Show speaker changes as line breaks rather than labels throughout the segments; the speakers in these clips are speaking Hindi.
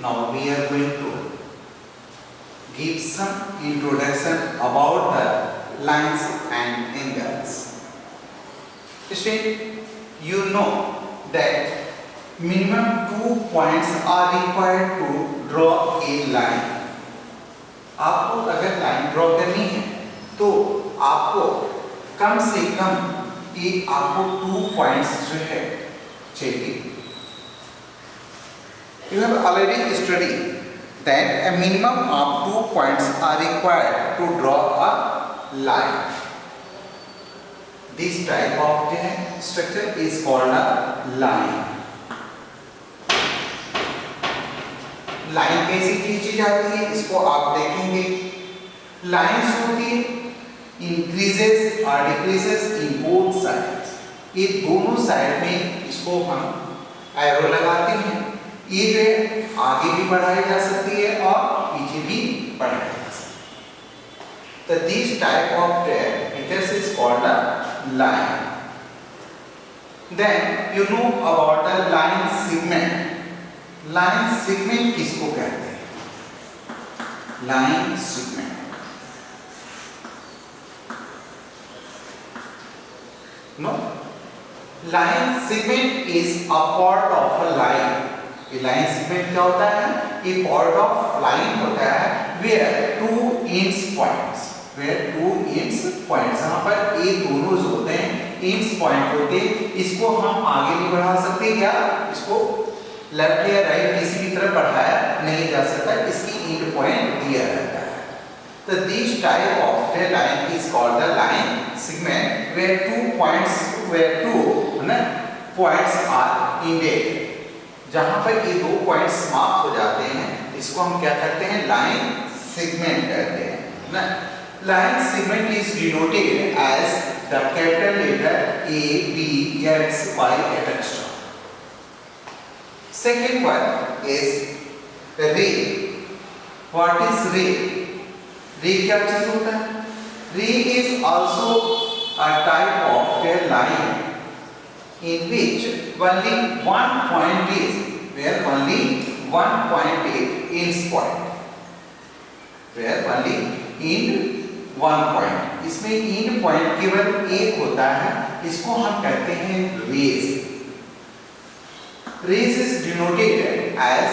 Now we are going to give some introduction about the lines and angles. Student, you know that minimum 2 points are required to draw a line. आपको अगर लाइन ड्रॉ करनी है तो आपको कम से कम ये आपको 2 पॉइंट्स जो है चाहिए. You have already studied that a minimum of 2 points are required to draw a line. This type of structure is called a line. Line कैसे खींची जाती है इसको आप देखेंगे. लाइन्स होती है इंक्रीजेस और डिक्रीजेस इन बोथ साइड्स. ये दोनों साइड में इसको हम एरो लगाते हैं. ये जो आगे भी बढ़ाई जा सकती है और पीछे भी बढ़ाई जा सकती है. तो this type of features is called a line. Then you know about the line segment. Line segment किसको कहते हैं? Line segment no line segment is a part of a line. ये लाइन सेगमेंट क्या होता है? ये पार्ट ऑफ लाइन होता है where 2 ends points. Where 2 ends points, यहाँ पर ये दोनों जो होते हैं ends पॉइंट होते हैं. इसको हम आगे नहीं बढ़ा सकते या इसको लेफ्ट या राइट किसी भी तरफ बढ़ाया नहीं जा सकता. इसकी एंड पॉइंट दिया रहता है. तो this type of the line is called the line segment where 2 points are ended. जहां पर ये 2 पॉइंट्स समाप्त हो जाते हैं इसको हम क्या कहते हैं? लाइन सेगमेंट कहते हैं ना. Line segment is denoted as the capital letter A, B, X, Y, etc. Second one is ray. What is ray? Ray क्या चीज होता है? Ray is also a type of a line in which only one point is where only one point is ends point. Where only end one point. इसमें end point केवल एक होता है. इसको हम कहते हैं rays. Rays is denoted as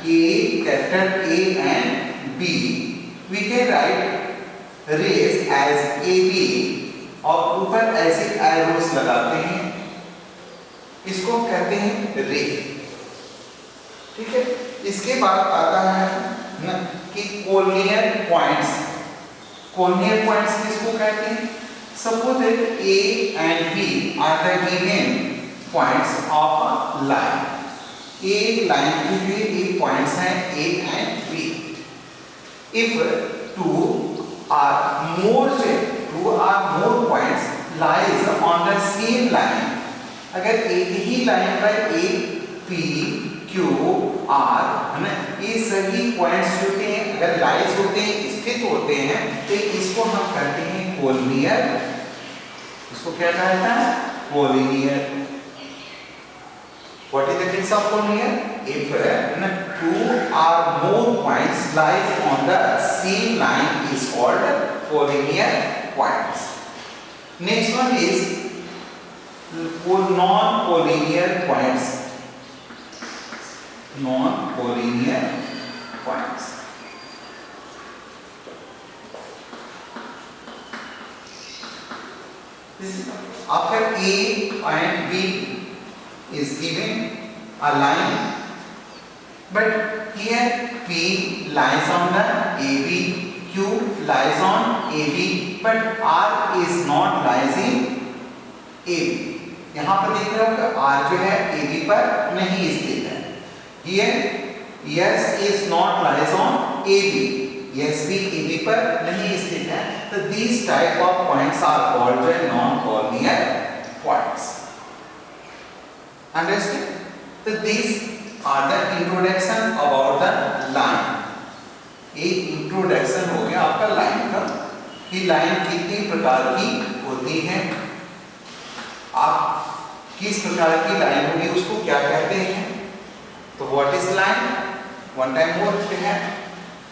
A, capital A and B. We can write rays as AB और ऊपर ऐसे एरोस लगाते हैं. इसको कहते हैं रे. ठीक है. इसके बाद आता है कि कोलिनियर पॉइंट्स. कोलिनियर पॉइंट्स किसको कहते हैं? Suppose that A and B are the given points of a line. A line के लिए ये points हैं A and B. If two or more points lies on the same line, अगर एक ही लाइन पर A, P, Q, R है ना, ये सभी पॉइंट्स होते हैं अगर लाइज होते हैं, स्थित होते हैं, तो इसको हम कहते हैं कोलिनियर. इसको क्या कहता है? Collinear. What is the meaning of collinear? If 2 or more points lies on the same line is called collinear points. Next one is non-collinear points. Non-collinear points. After A and B is given a line, but here P lies on the AB, Q lies on AB, but R is not lies in AB. यहाँ पर देख रहे हो कि R जो है AB पर नहीं स्थित है. Here S is not lies on AB. S भी AB पर नहीं स्थित है. तो these type of points are called non-collinear points. Understand? So these are the introduction about the line. एक introduction हो गया आपका लाइन का कि लाइन कितनी प्रकार की होती है. आप किस प्रकार की लाइन होगी उसको क्या कहते हैं? तो what is line? one time more here.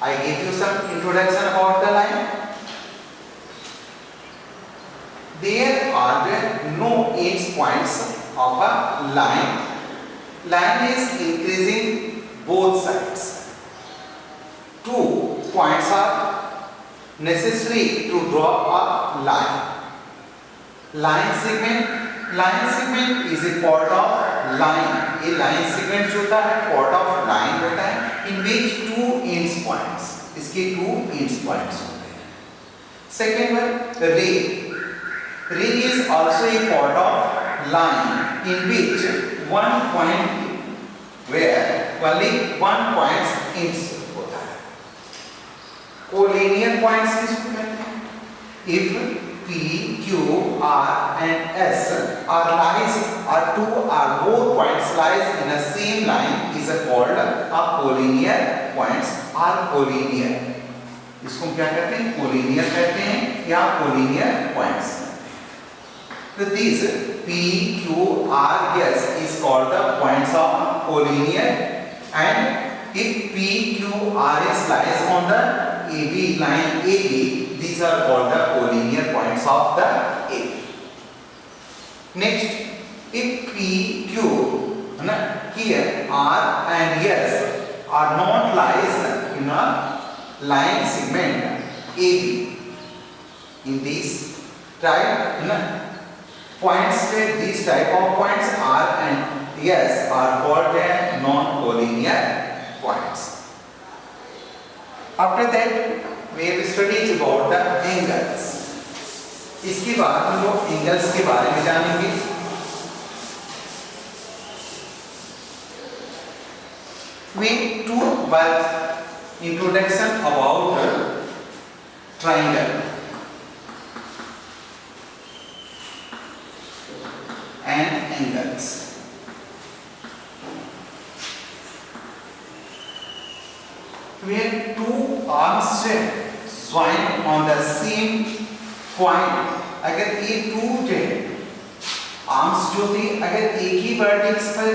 I give you some introduction about the line. There are no ends points of a line. Line is increasing both sides. 2 points are necessary to draw a line. Line segment is a part of line. A line segment जो होता है part of line होता है, in which 2 ends points. इसके 2 ends points होते हैं. Second one, ray. Ray is also a part of line in which one point where only one point ends होता है. Collinear points किसको कहते हैं? If P, Q, R and S are both points lies in a same line is called a collinear points or collinear. इसको क्या कहते हैं? Collinear कहते हैं या collinear points. So these P, Q, R, S is called the points of collinear, and if P, Q, R, S lies on the AB line AB, these are called the collinear points of the AB. Next, if P, Q, here R and S are not lies in a line segment AB, in these type points, these type of points R and S are called the non-collinear points. After that, we have studied about the angles. इसके बाद हम लोग एंगल्स के बारे में जानेंगे. We took one introduction about triangle and angles. We have 2 arms joined on the same point. अगर ये 2 आर्म्स जो थे अगर एक ही वर्टेक्स पर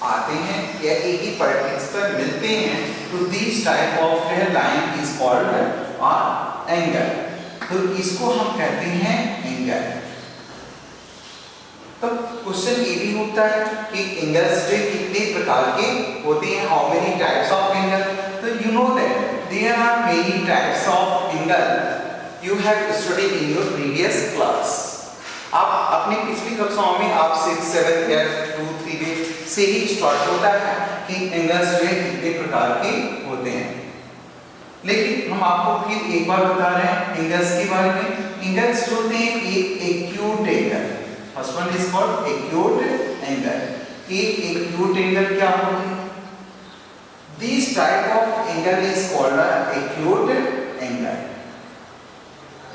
आते हैं या एक ही वर्टेक्स पर मिलते हैं, तो this type of line is called angle. तो इसको हम कहते हैं एंगल. तो क्वेश्चन ये भी होता है कि एंगल्स कितने प्रकार के होते हैं, how many types of angle. तो you know that there are many types of angle you have studied in your previous class. आप अपनी पिछली कक्षाओं में आप 6, 7 या 2, 3 में से ही स्टार्ट होता है कि एंगल्स कितने प्रकार के होते हैं. लेकिन हम आपको फिर एक बार बता रहे हैं एंगल्स के बारे में. एंगल्स जो होते हैं एक acute angle, first one is called acute angle. एक एक्यूट एंगल क्या होते हैं? This type of angle is called an acute angle.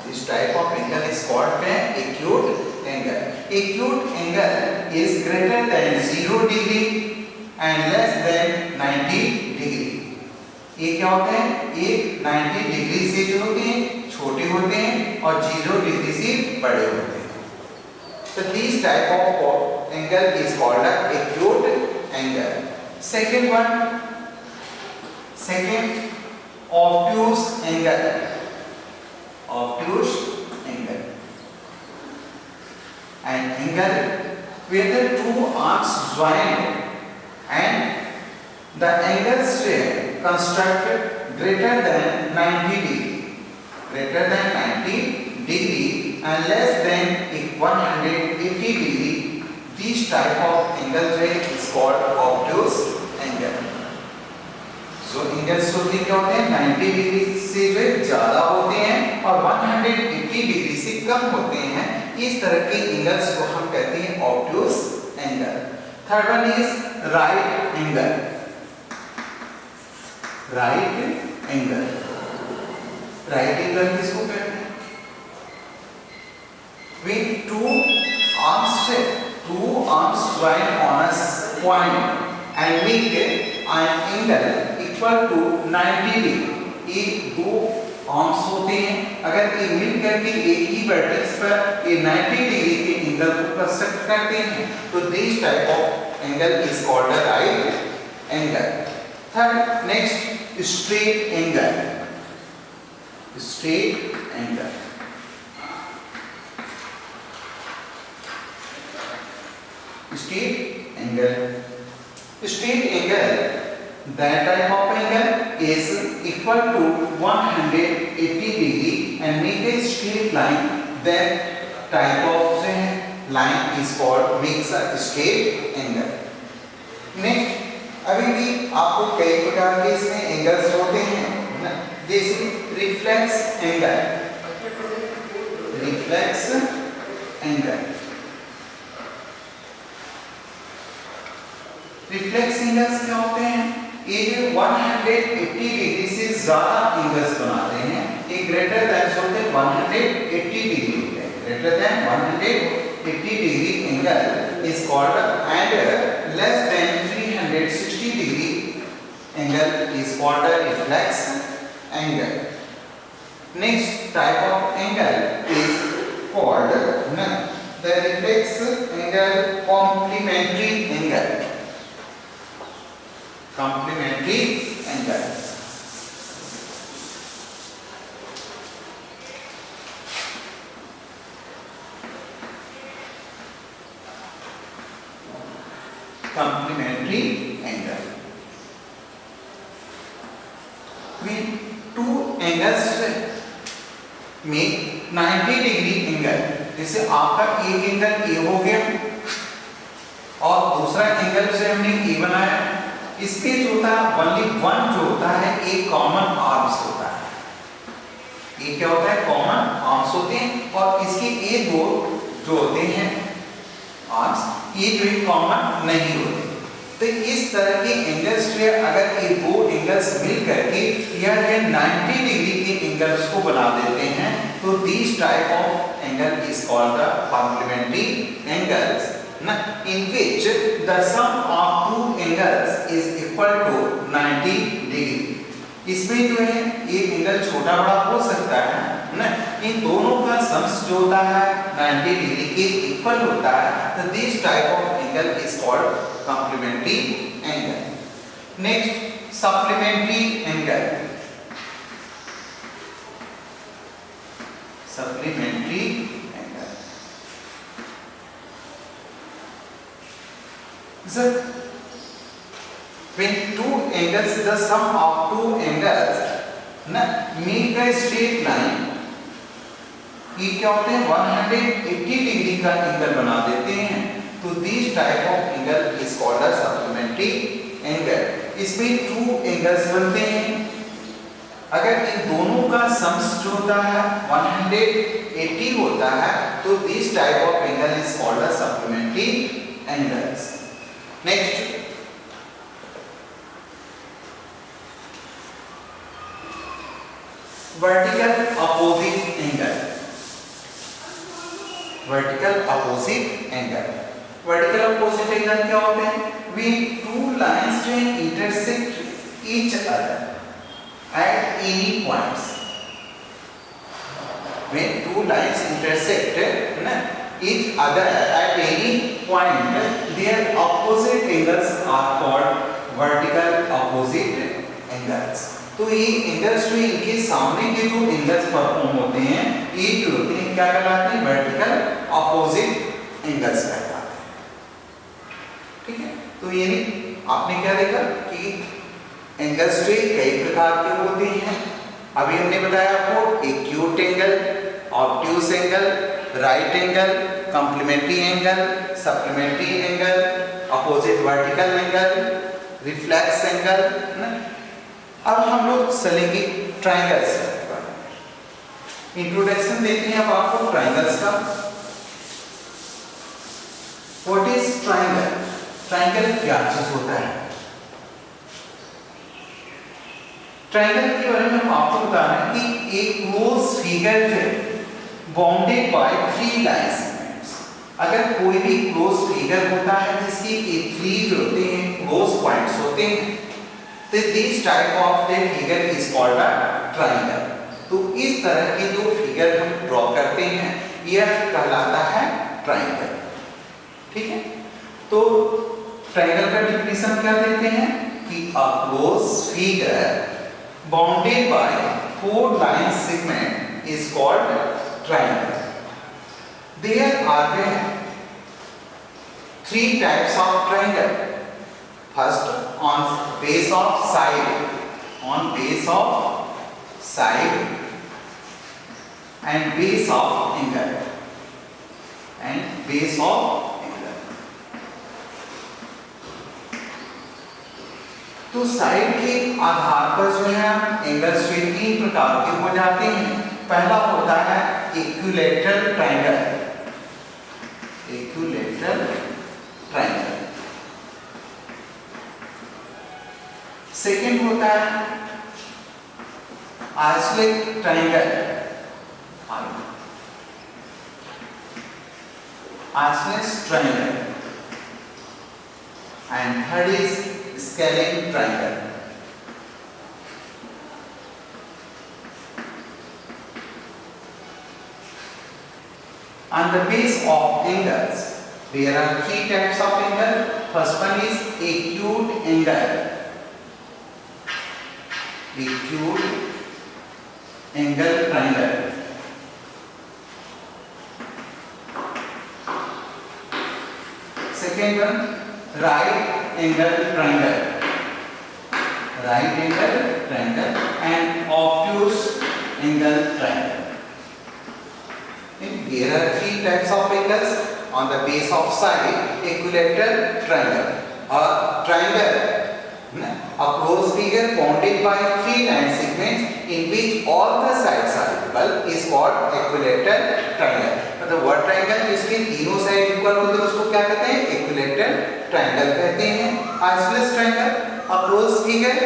This type of angle is called an acute angle. Acute angle is greater than 0 degree and less than 90 degree. ये क्या होते हैं? ये 90 डिग्री से जो होते हैं छोटे होते हैं और 0 डिग्री से बड़े होते हैं. So this type of angle is called an acute angle. Second one, second, obtuse angle. Obtuse angle. An angle where the 2 arms join and the angles construct greater than 90 degree. Greater than 90 degree and less than 180 degree. This type of angle is called obtuse angle. जो एंगल्स होते हैं क्या होते हैं 90 डिग्री से जो ज्यादा होते हैं और 180 डिग्री से कम होते हैं. इस तरह के एंगल्स को हम कहते हैं obtuse angle. Third one is right angle. Right angle. Right angle किसको कहते हैं? When two arms join on a point and make an angle equal to 90 degree. एक 2 आर्म्स होते हैं, अगर ये मिल करके एक ही वर्टेक्स पर ये 90 डिग्री के एंगल को कंस्ट्रक्ट करते हैं, तो this type of angle is called a right angle. Third next straight angle, straight angle, straight angle. Straight angle, that type of angle is equal to 180 degree and make a straight line. That type of line is called makes a straight angle. Next, अभी भी आपको कई प्रकार के इसमें एंगल्स होते हैं ना, जैसे reflex angle, reflex angle, reflex angles क्या होते हैं? ये 180 डिग्री से ज्यादा एंगल्स बनाते हैं, ये ग्रेटर दैन होते हैं 180 डिग्री होते हैं, greater than 180 degree angle is called and less than 360 degree angle is called reflex angle. Next type of angle is called the reflex angle complementary angle, complementary angle. Complementary angle. When two angles make 90 degree angle, जैसे आपका एक एंगल ए हो गया और दूसरा एंगल से हमने ए बनाया, इसके जो होता है ओनली वन जो होता है एक कॉमन आर्म्स होता है, ये क्या होता है कॉमन आर्म्स होते हैं और इसके ये दो जो होते हैं आर्म्स ये जो कॉमन नहीं होते. तो इस तरह के एंगल्स जो अगर ये दो एंगल्स मिल करके या 90 डिग्री के एंगल्स को बना देते हैं तो this type of angle is called the complementary angles in which the sum of two angles is equal to 90 degree. इसमें जो है एक एंगल छोटा बड़ा हो सकता है ना, इन दोनों का सम्स जो होता है 90 डिग्री के इक्वल होता है, तो this type of angle is called complementary angle. Next supplementary angle, supplementary angle. So, when two angles, the sum of two angles make a straight line, ये क्या होते हैं 180 डिग्री का एंगल बना देते हैं, तो this type of angle is called a supplementary angle. इसमें टू एंगल्स बनते हैं, अगर इन दोनों का सम्स जो होता है 180 होता है तो this type of angle is called a supplementary angles. Next vertical opposite angle, vertical opposite angle. Vertical opposite angle क्या होते हैं? when two lines जो intersect each other at any points, when two lines intersect each other at any point, their opposite angles are called vertical opposite angles. तो ये एंगल्स जो इनके सामने के जो एंगल्स परफॉर्म होते हैं ये जो होते हैं क्या कहलाते हैं? वर्टिकल ऑपोजिट एंगल्स कहलाते हैं. ठीक है, तो ये आपने क्या देखा कि एंगल्स जो कई प्रकार के होते हैं. अभी हमने बताया आपको acute angle, obtuse angle, right angle, complementary angle, supplementary angle, opposite vertical angle, reflex angle. अब हम लोग चलेंगे ट्रायंगल्स. इंट्रोडक्शन देते हैं अब आपको ट्रायंगल्स का. What is triangle? ट्रायंगल क्या चीज होता है? ट्रायंगल के बारे में हम आपको बता रहे हैं कि एक क्लोज फिगर है bounded by three line segments. अगर कोई भी क्लोज फिगर होता है जिसकी ये थ्री जो होते हैं क्लोज पॉइंट्स होते हैं, तो this type of the figure is called a triangle. तो इस तरह के जो फिगर हम ड्रॉ करते हैं यह कहलाता है ट्रायंगल. ठीक है, तो ट्रायंगल का डेफिनेशन क्या देते हैं? कि a closed figure bounded by 4 line segment is called triangle. There are 3 types of triangle. First, on base of side, and base of angle, तो साइड के आधार पर जो है एंगल्स 3 प्रकार के हो जाते हैं। पहला होता है इक्विलैटरल ट्रायंगल, सेकेंड होता है isolate triangle, and third is scalene triangle. On the base of angles, there are 3 types of angle. First one is acute angle, triangle. Second one, right angle triangle, and obtuse angle triangle. There are 3 types of angles on the base of side. Equilateral triangle, a triangle, a closed figure bounded by 3 line segments in which all the sides are equal is called equilateral triangle. मतलब वो ट्रायंगल जिसके तीनों साइड इक्वल होते हैं उसको क्या कहते हैं? इक्विलैटरल ट्रायंगल कहते हैं। Isolate triangle, a closed figure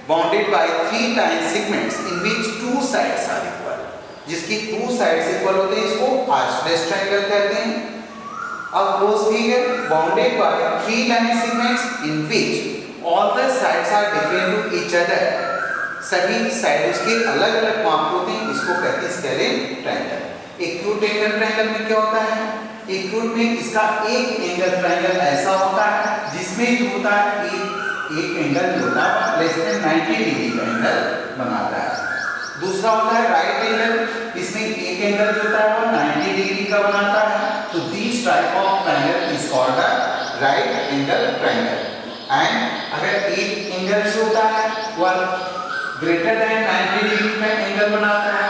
bounded by 3 line segments in which 2 sides are equal, जिसकी 2 साइड्स इक्वल होते हैं इसको आइसोलेट ट्रायंगल कहते हैं। A closed figure bounded by 3 line segments in which all the sides are different to each other, सभी साइड उसके अलग अलग माप होते हैं, इसको कहते हैं scalene triangle. Acute angle triangle में क्या होता है? एक्यूट में इसका एक एंगल ट्रायंगल ऐसा होता है जिसमें जो होता है एक एंगल होता है लेस देन 90 डिग्री का एंगल बनाता है। दूसरा होता है राइट एंगल, इसमें एक एंगल जो होता है वो 90 डिग्री का बनाता है। तो this type of triangle is called right angle triangle. And अगर एक एंगल जो होता है वो ग्रेटर देन 90 डिग्री का एंगल बनाता है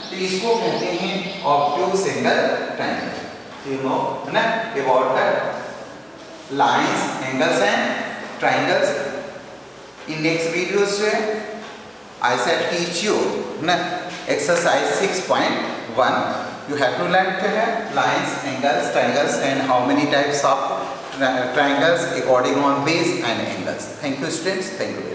तो इसको कहते हैं obtuse angle triangle. You know है ना about the lines, angles and triangles. In next videos में I shall teach you exercise 6.1. You have to learn lines, angles, triangles, and how many types of triangles according on base and angles. Thank you, students. Thank you.